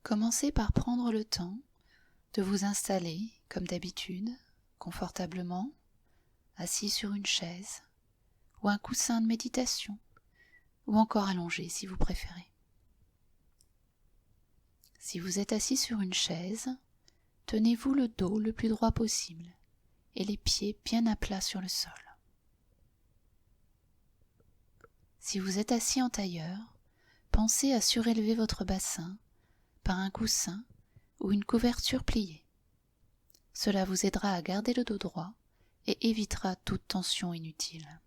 Commencez par prendre le temps de vous installer, comme d'habitude, confortablement, assis sur une chaise ou un coussin de méditation, ou encore allongé si vous préférez. Si vous êtes assis sur une chaise, tenez-vous le dos le plus droit possible et les pieds bien à plat sur le sol. Si vous êtes assis en tailleur, pensez à surélever votre bassin par un coussin ou une couverture pliée. Cela vous aidera à garder le dos droit et évitera toute tension inutile.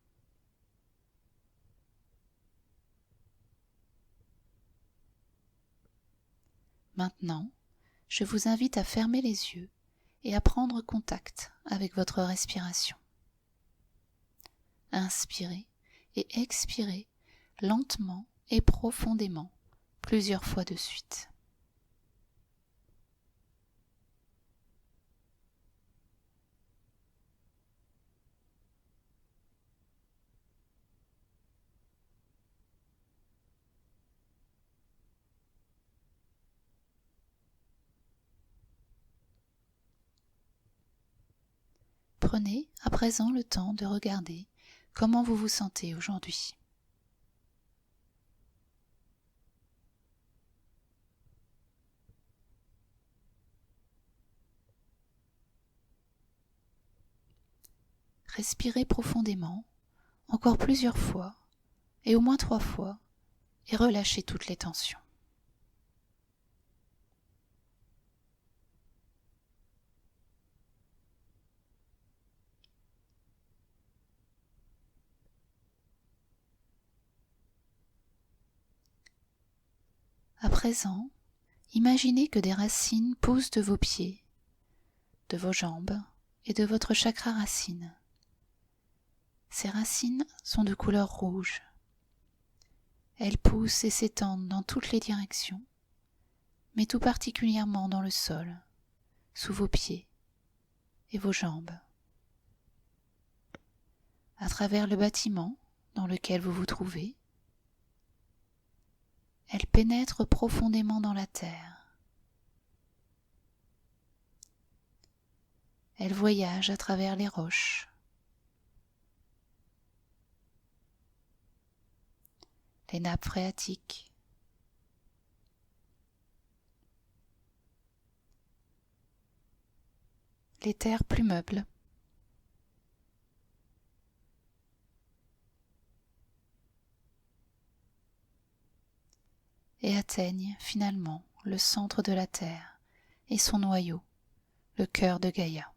Maintenant, je vous invite à fermer les yeux et à prendre contact avec votre respiration. Inspirez et expirez lentement et profondément plusieurs fois de suite. Prenez à présent le temps de regarder comment vous vous sentez aujourd'hui. Respirez profondément, encore plusieurs fois, et au moins 3 fois, et relâchez toutes les tensions. À présent, imaginez que des racines poussent de vos pieds, de vos jambes et de votre chakra racine. Ces racines sont de couleur rouge. Elles poussent et s'étendent dans toutes les directions, mais tout particulièrement dans le sol, sous vos pieds et vos jambes. À travers le bâtiment dans lequel vous vous trouvez, elles pénètrent profondément dans la terre. Elles voyagent à travers les roches, les nappes phréatiques, les terres plumeubles, et atteignent finalement le centre de la Terre et son noyau, le cœur de Gaïa.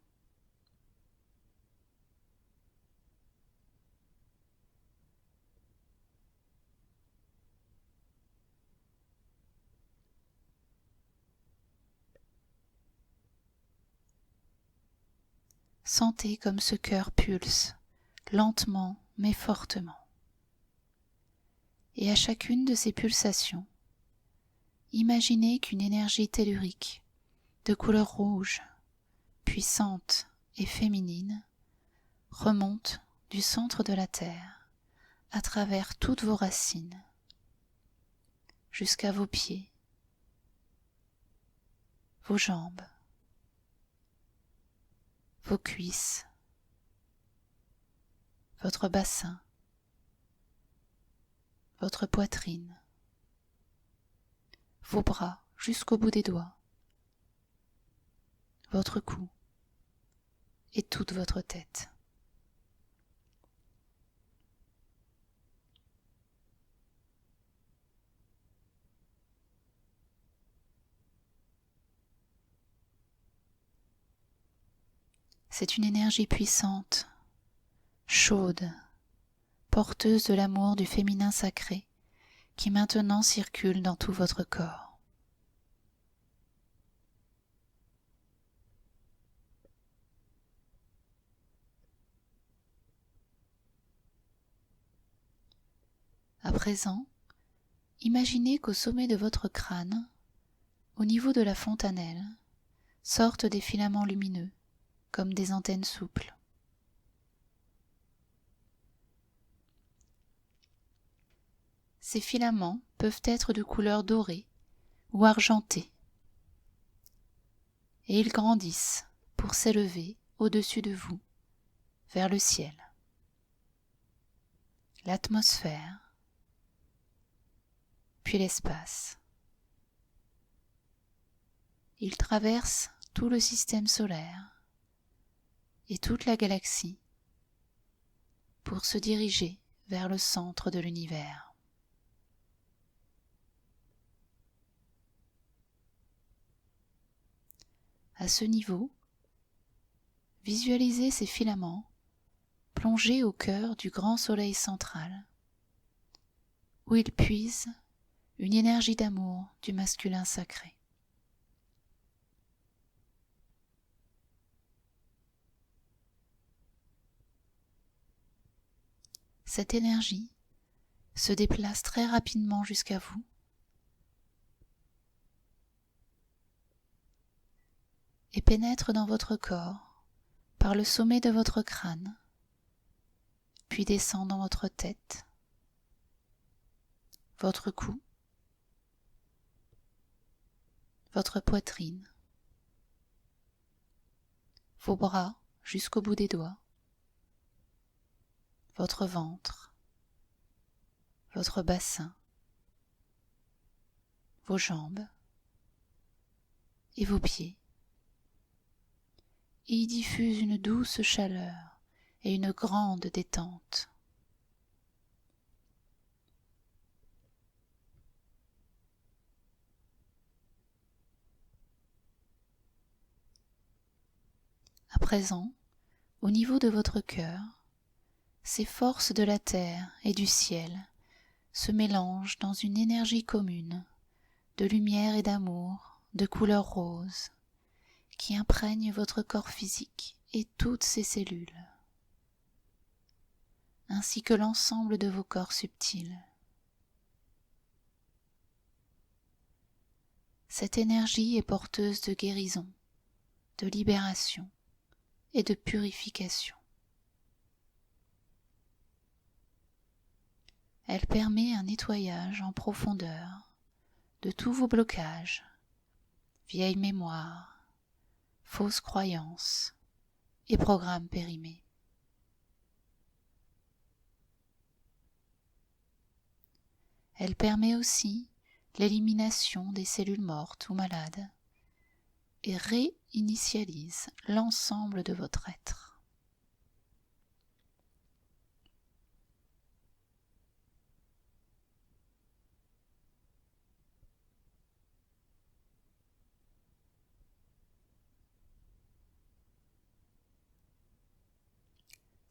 Sentez comme ce cœur pulse, lentement mais fortement. Et à chacune de ces pulsations, imaginez qu'une énergie tellurique de couleur rouge, puissante et féminine, remonte du centre de la Terre à travers toutes vos racines, jusqu'à vos pieds, vos jambes, vos cuisses, votre bassin, votre poitrine, vos bras jusqu'au bout des doigts, votre cou et toute votre tête. C'est une énergie puissante, chaude, porteuse de l'amour du féminin sacré, qui maintenant circule dans tout votre corps. À présent, imaginez qu'au sommet de votre crâne, au niveau de la fontanelle, sortent des filaments lumineux, comme des antennes souples. Ces filaments peuvent être de couleur dorée ou argentée, et ils grandissent pour s'élever au-dessus de vous, vers le ciel, l'atmosphère, puis l'espace. Ils traversent tout le système solaire et toute la galaxie pour se diriger vers le centre de l'univers. À ce niveau, visualisez ces filaments plongés au cœur du grand soleil central, où ils puisent une énergie d'amour du masculin sacré. Cette énergie se déplace très rapidement jusqu'à vous et pénètre dans votre corps par le sommet de votre crâne, puis descend dans votre tête, votre cou, votre poitrine, vos bras jusqu'au bout des doigts, votre ventre, votre bassin, vos jambes et vos pieds. Et y diffuse une douce chaleur et une grande détente. À présent, au niveau de votre cœur, ces forces de la terre et du ciel se mélangent dans une énergie commune de lumière et d'amour de couleur rose qui imprègne votre corps physique et toutes ses cellules, ainsi que l'ensemble de vos corps subtils. Cette énergie est porteuse de guérison, de libération et de purification. Elle permet un nettoyage en profondeur de tous vos blocages, vieilles mémoires, fausses croyances et programmes périmés. Elle permet aussi l'élimination des cellules mortes ou malades et réinitialise l'ensemble de votre être.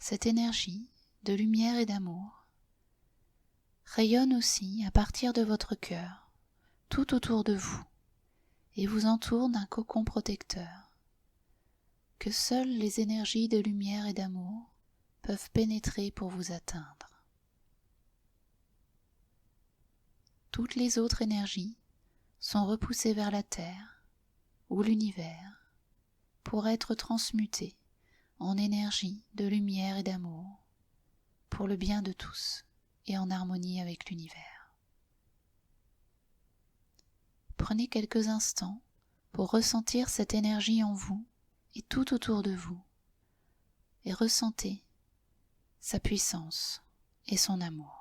Cette énergie de lumière et d'amour rayonne aussi à partir de votre cœur, tout autour de vous, et vous entoure d'un cocon protecteur, que seules les énergies de lumière et d'amour peuvent pénétrer pour vous atteindre. Toutes les autres énergies sont repoussées vers la Terre ou l'univers pour être transmutées en énergie de lumière et d'amour pour le bien de tous et en harmonie avec l'univers. Prenez quelques instants pour ressentir cette énergie en vous et tout autour de vous et ressentez sa puissance et son amour.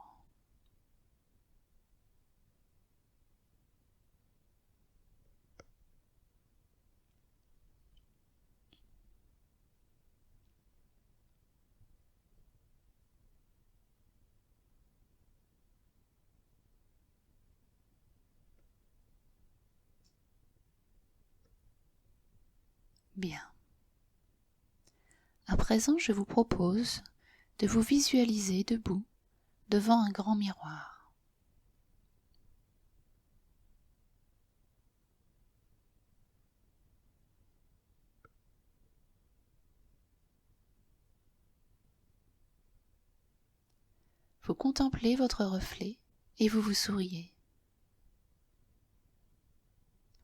Bien. À présent, je vous propose de vous visualiser debout devant un grand miroir. Vous contemplez votre reflet et vous vous souriez.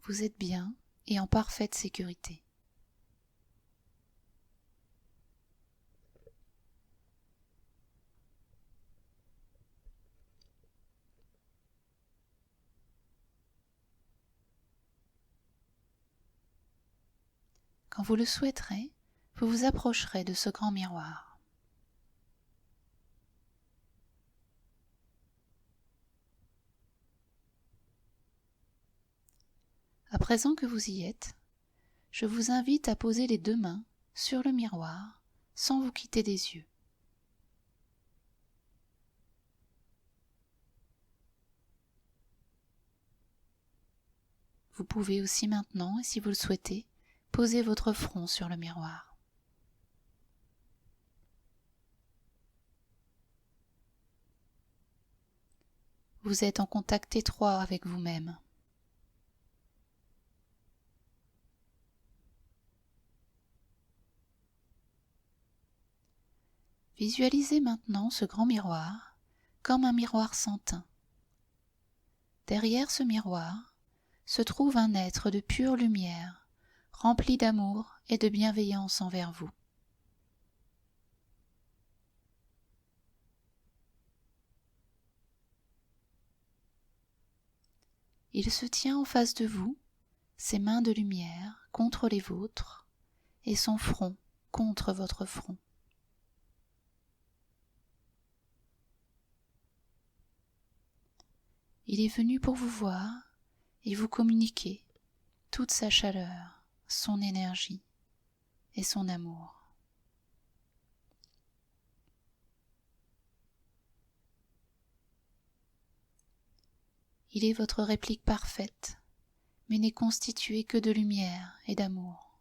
Vous êtes bien et en parfaite sécurité. Quand vous le souhaiterez, vous vous approcherez de ce grand miroir. À présent que vous y êtes, je vous invite à poser les 2 mains sur le miroir sans vous quitter des yeux. Vous pouvez aussi maintenant, et si vous le souhaitez, poser votre front sur le miroir. Vous êtes en contact étroit avec vous-même. Visualisez maintenant ce grand miroir comme un miroir sans teint. Derrière ce miroir se trouve un être de pure lumière, rempli d'amour et de bienveillance envers vous. Il se tient en face de vous, ses mains de lumière contre les vôtres et son front contre votre front. Il est venu pour vous voir et vous communiquer toute sa chaleur, son énergie et son amour. Il est votre réplique parfaite, mais n'est constitué que de lumière et d'amour.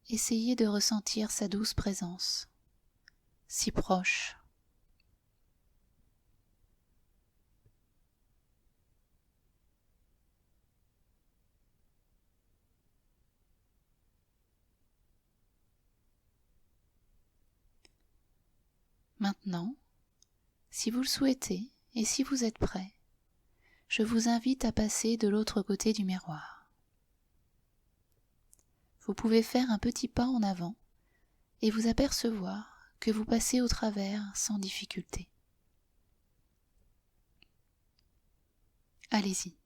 Essayez de ressentir sa douce présence, si proche. Maintenant, si vous le souhaitez et si vous êtes prêt, je vous invite à passer de l'autre côté du miroir. Vous pouvez faire un petit pas en avant et vous apercevoir que vous passez au travers sans difficulté. Allez-y,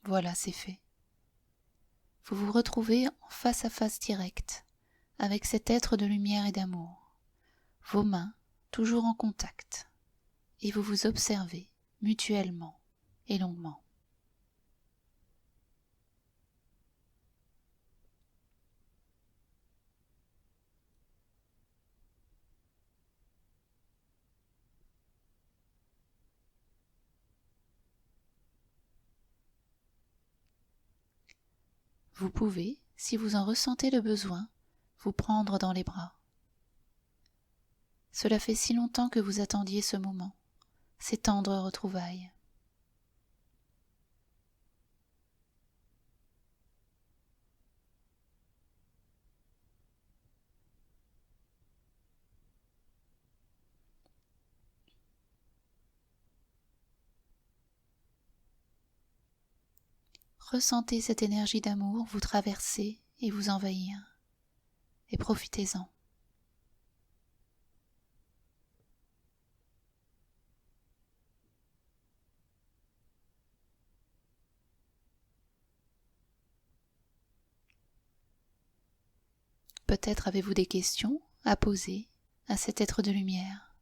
voilà, c'est fait. Vous vous retrouvez en face à face direct avec cet être de lumière et d'amour, vos mains toujours en contact, et vous vous observez mutuellement et longuement. Vous pouvez, si vous en ressentez le besoin, vous prendre dans les bras. Cela fait si longtemps que vous attendiez ce moment, ces tendres retrouvailles. Ressentez cette énergie d'amour vous traverser et vous envahir, et profitez-en. Peut-être avez-vous des questions à poser à cet être de lumière.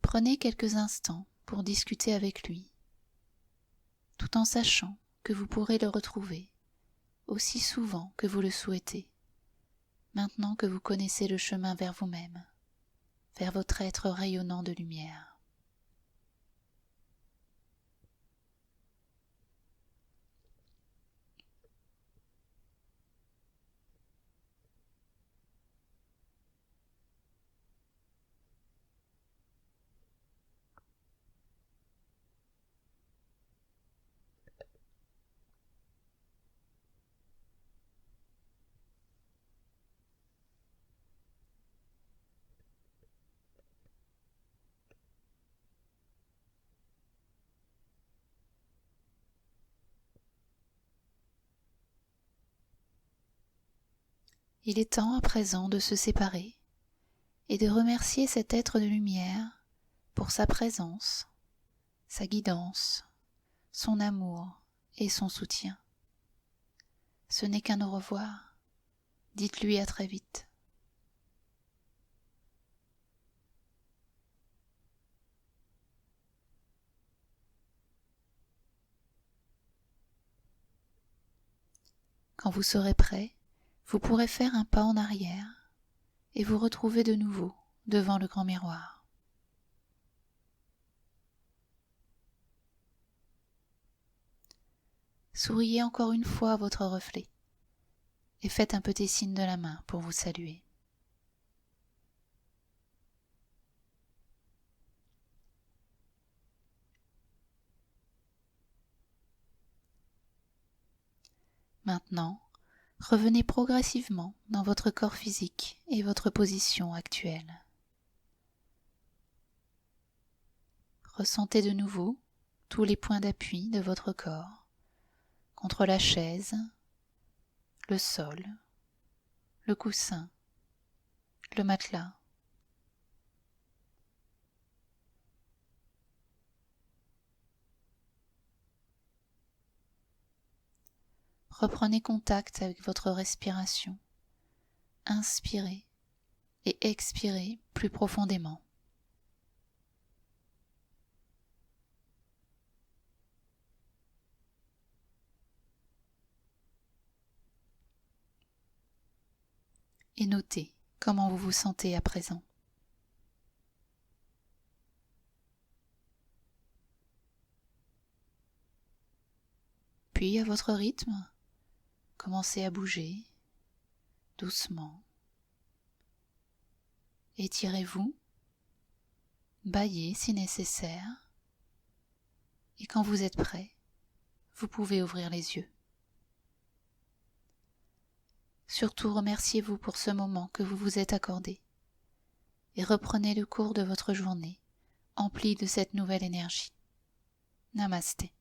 Prenez quelques instants pour discuter avec lui, tout en sachant que vous pourrez le retrouver aussi souvent que vous le souhaitez, maintenant que vous connaissez le chemin vers vous-même, vers votre être rayonnant de lumière. Il est temps à présent de se séparer et de remercier cet être de lumière pour sa présence, sa guidance, son amour et son soutien. Ce n'est qu'un au revoir. Dites-lui à très vite. Quand vous serez prêt, vous pourrez faire un pas en arrière et vous retrouver de nouveau devant le grand miroir. Souriez encore une fois à votre reflet et faites un petit signe de la main pour vous saluer. Maintenant, revenez progressivement dans votre corps physique et votre position actuelle. Ressentez de nouveau tous les points d'appui de votre corps contre la chaise, le sol, le coussin, le matelas. Reprenez contact avec votre respiration. Inspirez et expirez plus profondément. Et notez comment vous vous sentez à présent. Puis, à votre rythme, commencez à bouger doucement. Étirez-vous, bâillez si nécessaire, et quand vous êtes prêt, vous pouvez ouvrir les yeux. Surtout remerciez-vous pour ce moment que vous vous êtes accordé et reprenez le cours de votre journée empli de cette nouvelle énergie. Namasté.